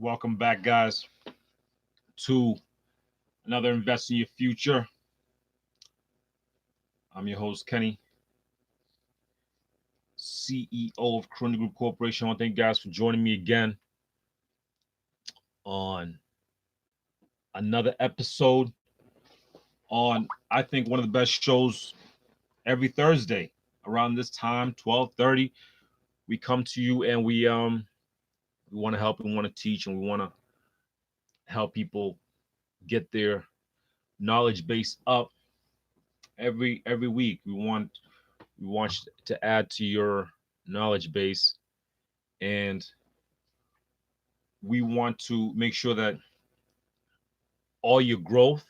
Welcome back, guys, to another Invest in Your Future. I'm your host, Kenny, CEO of Corunda Group Corporation. I want to thank you guys for joining me again on another episode on, I think, one of the best shows every Thursday around this time, 12:30. We come to you and we want to help, we want to teach, and we want to help people get their knowledge base up every week. We want to add to your knowledge base, and we want to make sure that all your growth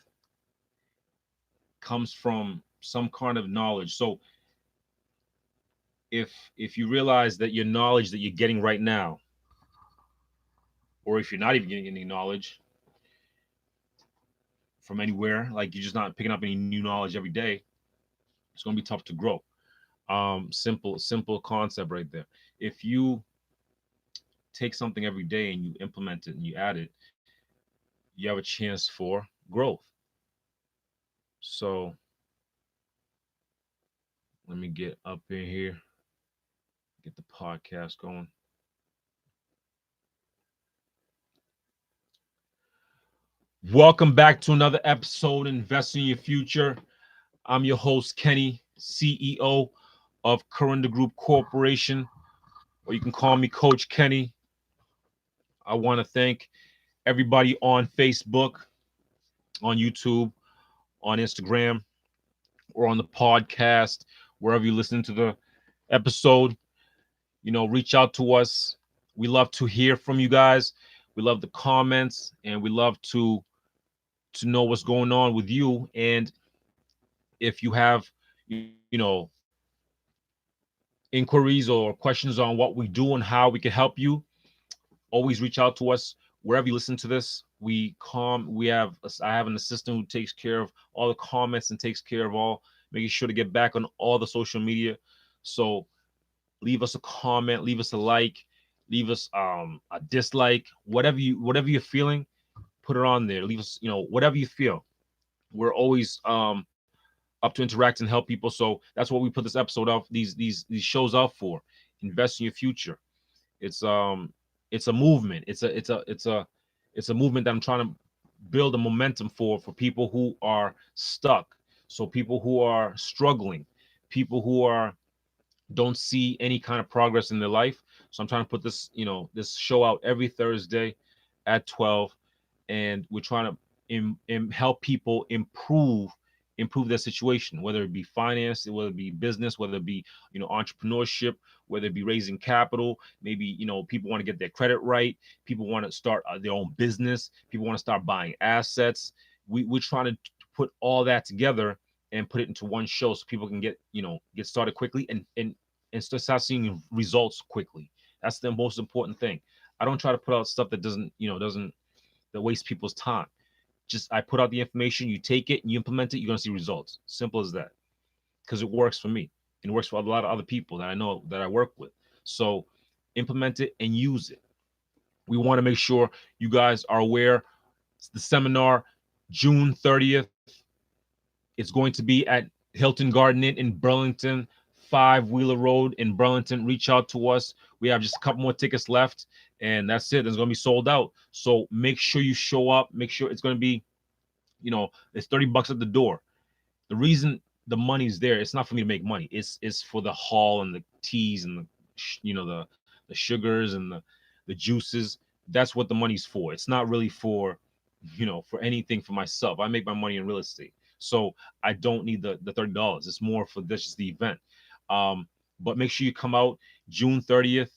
comes from some kind of knowledge. So if you realize that your knowledge that you're getting right now, or if you're not even getting any knowledge from anywhere, like you're just not picking up any new knowledge every day, it's going to be tough to grow. Simple concept right there. If you take something every day and you implement it and you add it, you have a chance for growth. So let me get up in here, get the podcast going. Welcome back to another episode, Invest in Your Future. I'm your host, Kenny, CEO of Corunda Group Corporation, or you can call me Coach Kenny. I want to thank everybody on Facebook, on YouTube, on Instagram, or on the podcast, wherever you listen to the episode. Reach out to us. We love to hear from you guys. We love the comments, and we love to know what's going on with you. And if you have, inquiries or questions on what we do and how we can help you, always reach out to us wherever you listen to this. I have an assistant who takes care of all the comments and takes care of all, making sure to get back on all the social media. So leave us a comment, leave us a like, leave us a dislike, whatever you're feeling, put it on there. Leave us, whatever you feel. We're always up to interact and help people. So that's what we put this episode of these shows out for. Invest in your future. It's a movement. It's a movement that I'm trying to build a momentum for people who are stuck. So people who are struggling, people who are don't see any kind of progress in their life. So I'm trying to put this show out every Thursday at 12, and we're trying to help people improve their situation, whether it be finance, whether it be business, whether it be entrepreneurship, whether it be raising capital. Maybe people want to get their credit right, people want to start their own business, people want to start buying assets. We're trying to put all that together and put it into one show so people can get started quickly and start seeing results quickly. That's the most important thing. I don't try to put out stuff that doesn't that waste people's time. Just I put out the information, you take it and you implement it, you're gonna see results. Simple as that. Because it works for me and it works for a lot of other people that I know that I work with. So implement it and use it. We want to make sure you guys are aware. The seminar, June 30th. It's going to be at Hilton Garden Inn in Burlington, 5 Wheeler Road in Burlington. Reach out to us. We have just a couple more tickets left, and that's it. It's going to be sold out. So make sure you show up. Make sure it's going to be, it's $30 at the door. The reason the money's there, it's not for me to make money. It's for the hall and the teas and the sugars and the juices. That's what the money's for. It's not really for anything for myself. I make my money in real estate. So I don't need the $30. It's more for this is the event. But make sure you come out June 30th,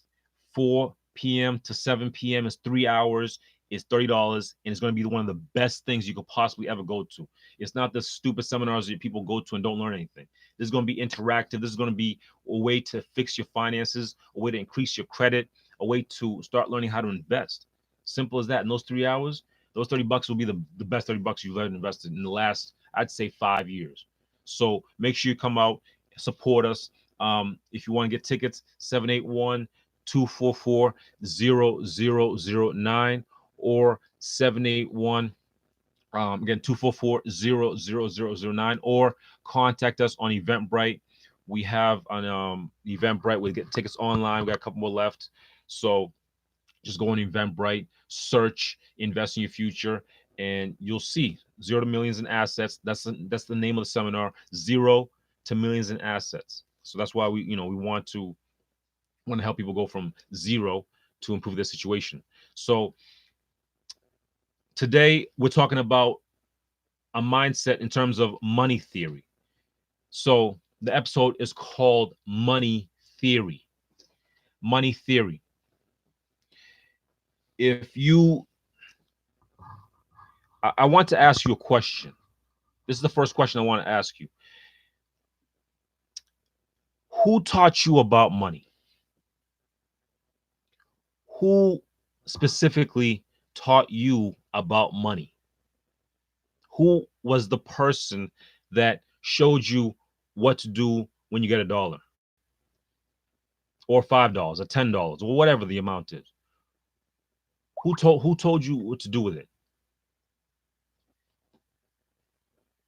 4 p.m. to 7 p.m. It's 3 hours. It's $30, and it's going to be one of the best things you could possibly ever go to. It's not the stupid seminars that people go to and don't learn anything. This is going to be interactive. This is going to be a way to fix your finances, a way to increase your credit, a way to start learning how to invest. Simple as that. In those 3 hours, those $30 will be the best $30 you've ever invested in the last, I'd say, 5 years. So make sure you come out, support us. If you want to get tickets, 781-244-0009, or 781 again 244-000009, or contact us on Eventbrite. We have on Eventbrite, we get tickets online. We got a couple more left. So just go on Eventbrite, search invest in your future, and you'll see zero to millions in assets. That's the name of the seminar, zero to millions in assets. So that's why we want to help people go from zero to improve their situation. So today we're talking about a mindset in terms of money theory. So the episode is called Money Theory. Money Theory. If you, I want to ask you a question. This is the first question I want to ask you. Who taught you about money? Who specifically taught you about money? Who was the person that showed you what to do when you get $1 or $5 or $10 or whatever the amount is? Who told you what to do with it?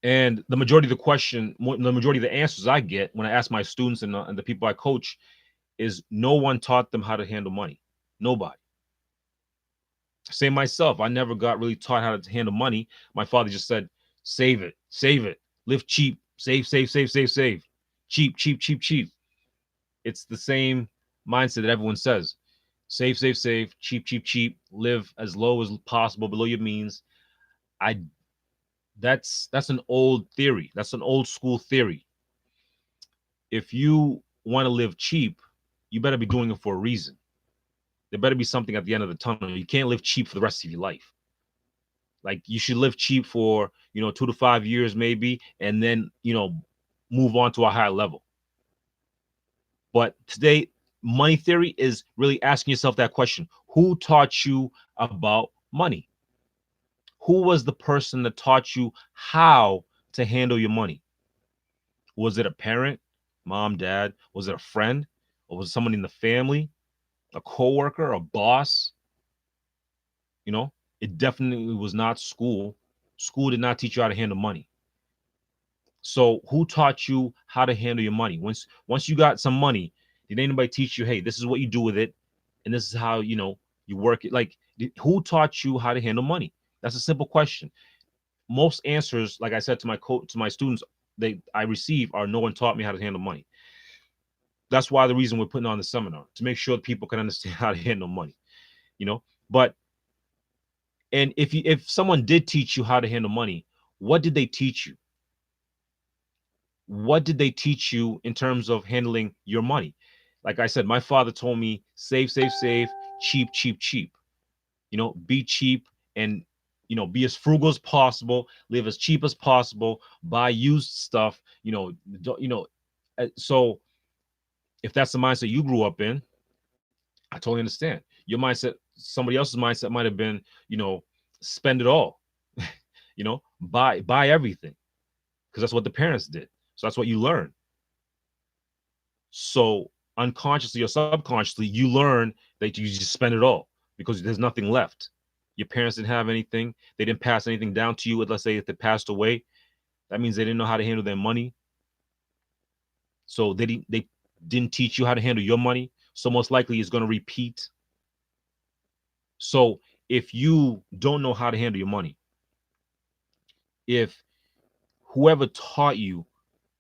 And the majority of the majority of the answers I get when I ask my students and the people I coach is no one taught them how to handle money. Nobody. Same myself. I never got really taught how to handle money. My father just said, save it, live cheap, save, save, cheap, cheap, cheap, cheap. It's the same mindset that everyone says. Save, cheap, cheap, cheap, live as low as possible below your means. That's an old theory. That's an old school theory. If you want to live cheap, you better be doing it for a reason. There better be something at the end of the tunnel. You can't live cheap for the rest of your life. Like, you should live cheap for 2 to 5 years maybe, and then move on to a higher level. But today, money theory is really asking yourself that question: who taught you about money? Who was the person that taught you how to handle your money? Was it a parent, mom, dad? Was it a friend? Or was it someone in the family, a coworker, a boss? It definitely was not school. School did not teach you how to handle money. So who taught you how to handle your money? Once you got some money, did anybody teach you, hey, this is what you do with it, and this is how you work it? Like, who taught you how to handle money? That's a simple question. Most answers, like I said to my students, I receive are, no one taught me how to handle money. That's why the reason we're putting on the seminar, to make sure that people can understand how to handle money. But and if someone did teach you how to handle money, what did they teach you? What did they teach you in terms of handling your money? Like I said, my father told me, save, cheap, cheap, cheap. Be cheap, and be as frugal as possible, live as cheap as possible, buy used stuff. So if that's the mindset you grew up in, I totally understand. Your mindset, somebody else's mindset might have been, spend it all, buy everything, because that's what the parents did. So that's what you learn. So unconsciously or subconsciously, you learn that you just spend it all because there's nothing left. Your parents didn't have anything. They didn't pass anything down to you. Let's say if they passed away, that means they didn't know how to handle their money. So they didn't teach you how to handle your money. So most likely it's going to repeat. So if you don't know how to handle your money, if whoever taught you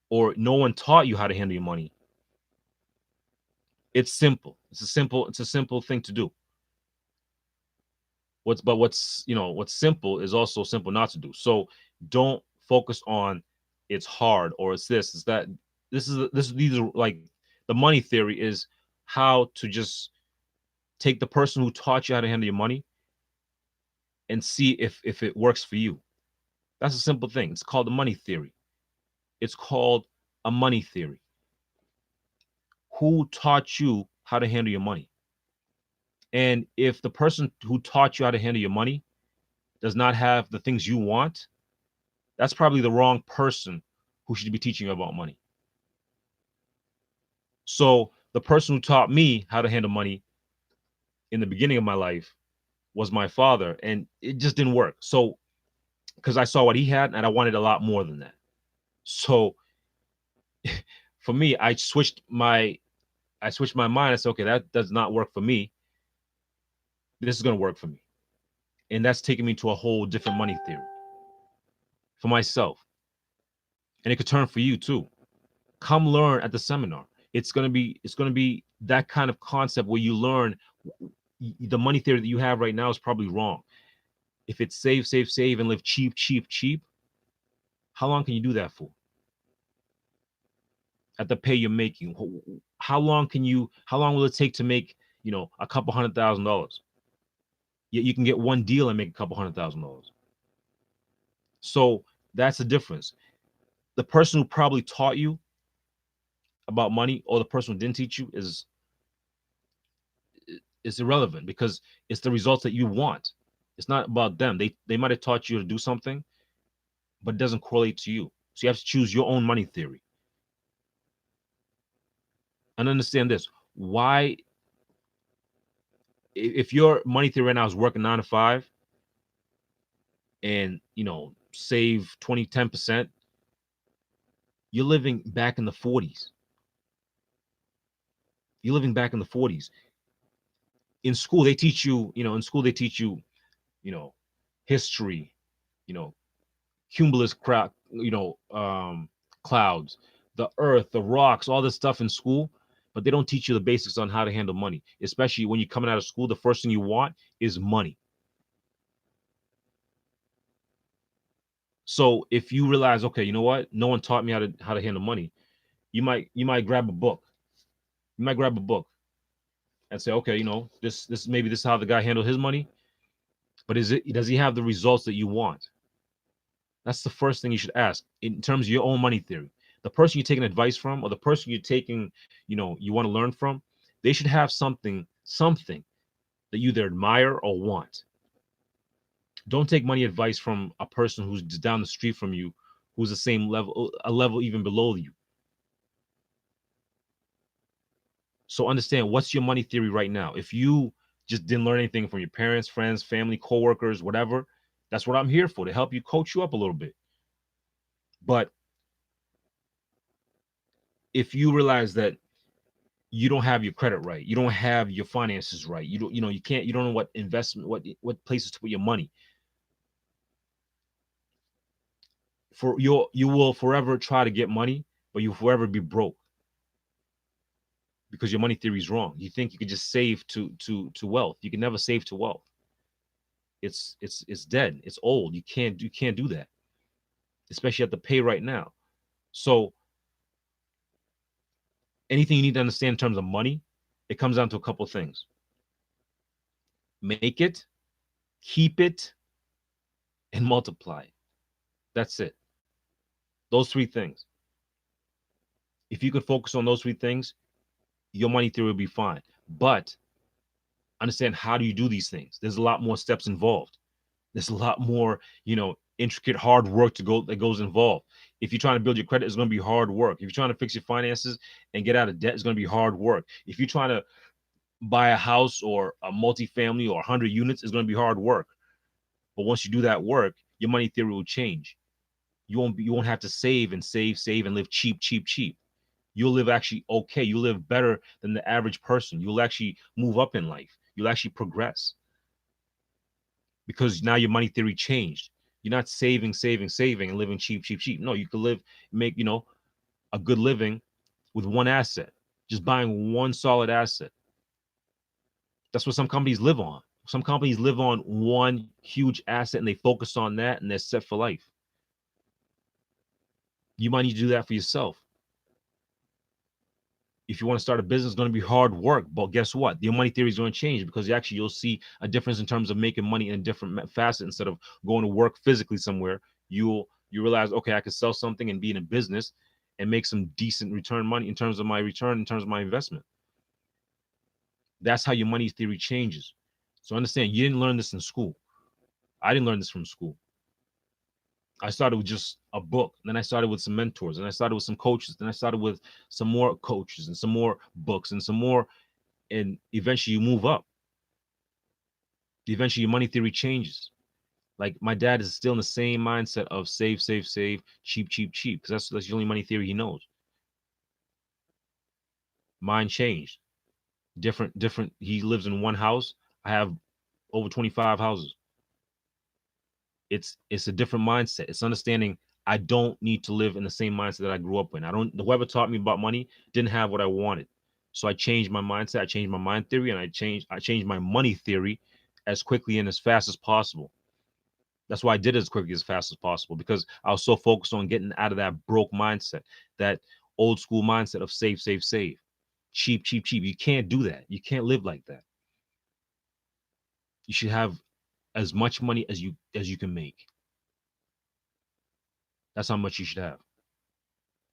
or no one taught you how to handle your money, it's simple. It's a simple thing to do. What's simple is also simple not to do. So don't focus on it's hard or it's this, it's that. These are like, the money theory is how to just take the person who taught you how to handle your money and see if it works for you. That's a simple thing. It's called the money theory. It's called a money theory. Who taught you how to handle your money? And if the person who taught you how to handle your money does not have the things you want, that's probably the wrong person who should be teaching you about money. So the person who taught me how to handle money in the beginning of my life was my father, and it just didn't work. So because I saw what he had, and I wanted a lot more than that. So for me, I switched my mind. I said, okay, that does not work for me. This is going to work for me, and that's taking me to a whole different money theory for myself, and it could turn for you too. Come learn at the seminar. It's going to be that kind of concept where you learn the money theory that you have right now is probably wrong. If it's save, save, save, and live cheap, cheap, cheap, how long can you do that for? At the pay you're making, how long will it take to make, a couple $100,000? Yet you can get one deal and make a couple $100,000. So that's the difference. The person who probably taught you about money, or the person who didn't teach you, is irrelevant, because it's the results that you want. It's not about them. They might have taught you to do something, but it doesn't correlate to you. So you have to choose your own money theory. And understand this. Why, if your money theory right now is working 9 to 5, and save 10%, you're living back in the 40s. You're living back in the 40s. In school, they teach you, you know, history, you know, cumulus clouds, the earth, the rocks, all this stuff in school, but they don't teach you the basics on how to handle money. Especially when you're coming out of school, the first thing you want is money. So if you realize, okay, you know what, no one taught me how to handle money, you might grab a book. You might grab a book and say, okay, this maybe this is how the guy handled his money, but does he have the results that you want? That's the first thing you should ask in terms of your own money theory. The person you're taking advice from, or the person you're taking, you want to learn from, they should have something that you either admire or want. Don't take money advice from a person who's just down the street from you, who's the same level, a level even below you. So understand, what's your money theory right now. If you just didn't learn anything from your parents, friends, family, coworkers, whatever, that's what I'm here for, to help you, coach you up a little bit. But if you realize that you don't have your credit right, you don't have your finances right, you don't know what investment, what places to put your money, you will forever try to get money, but you'll forever be broke, because your money theory is wrong. You think you could just save to wealth. You can never save to wealth. It's dead. It's old. You can't do that, especially at the pay right now. So anything you need to understand in terms of money, it comes down to a couple of things. Make it, keep it, and multiply it. That's it. Those three things. If you could focus on those three things, your money theory will be fine. But understand, how do you do these things? There's a lot more steps involved. There's a lot more, intricate hard work that goes involved. If you're trying to build your credit, it's going to be hard work. If you're trying to fix your finances and get out of debt, it's going to be hard work. If you're trying to buy a house or a multifamily or 100 units, it's going to be hard work. But once you do that work, your money theory will change. You won't have to save and save and live cheap, cheap, cheap. You'll live actually okay. You live better than the average person. You'll actually move up in life. You'll actually progress, because now your money theory changed. You're not saving, saving, saving, and living cheap, cheap, cheap. No, you could make a good living with one asset, just buying one solid asset. That's what some companies live on. Some companies live on one huge asset, and they focus on that, and they're set for life. You might need to do that for yourself. If you want to start a business, it's going to be hard work, but guess what? Your money theory is going to change, because you'll see a difference in terms of making money in different facets. Instead of going to work physically somewhere, you realize, okay, I could sell something and be in a business and make some decent return money in terms of my return, in terms of my investment. That's how your money theory changes. So understand, you didn't learn this in school. I didn't learn this from school. I started with just a book. Then I started with some mentors. And I started with some coaches. Then I started with some more coaches and some more books and some more. And eventually you move up. Eventually your money theory changes. Like my dad is still in the same mindset of save, save, save, cheap, cheap, cheap, because that's the only money theory he knows. Mine changed. Different. He lives in one house. I have over 25 houses. It's a different mindset. It's understanding I don't need to live in the same mindset that I grew up in. I don't Whoever taught me about money didn't have what I wanted. So I changed my mindset, I changed my mind theory, and I changed my money theory as quickly and as fast as possible. That's why I did it as quickly as fast as possible, because I was so focused on getting out of that broke mindset, that old school mindset of save, save, save. Cheap, cheap, cheap. You can't do that. You can't live like that. You should have as much money as you can make. That's how much you should have.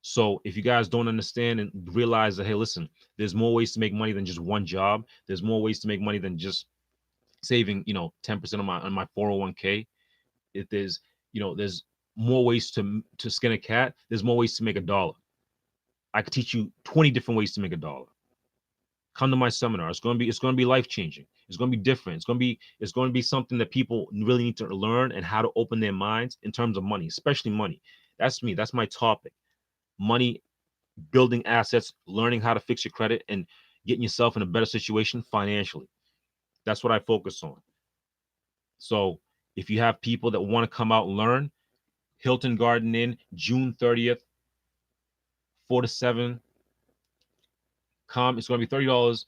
So if you guys don't understand and realize that, hey, listen, there's more ways to make money than just one job. There's more ways to make money than just saving, 10% on my 401k. If there's more ways to skin a cat. There's more ways to make a dollar. I could teach you 20 different ways to make a dollar. Come to my seminar. It's going to be life changing. It's going to be different. It's going to be something that people really need to learn, and how to open their minds in terms of money, especially money. That's me. That's my topic. Money, building assets, learning how to fix your credit, and getting yourself in a better situation financially. That's what I focus on. So if you have people that want to come out and learn, Hilton Garden Inn, June 30th, 4 to 7. Come. It's going to be $30.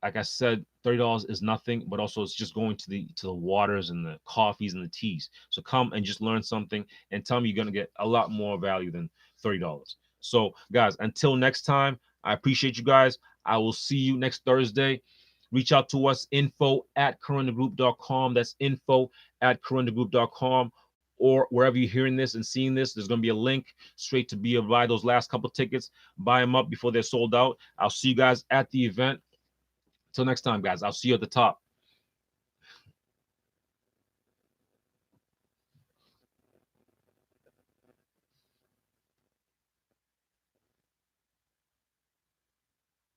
Like I said, $30 is nothing, but also it's just going to the waters and the coffees and the teas. So come and just learn something, and tell me you're gonna get a lot more value than $30. So guys, until next time, I appreciate you guys. I will see you next Thursday. Reach out to us, info@corundagroup.com. That's info@corundagroup.com. Or wherever you're hearing this and seeing this, there's going to be a link straight to be able to buy those last couple tickets. Buy them up before they're sold out. I'll see you guys at the event. Till next time, guys, I'll see you at the top.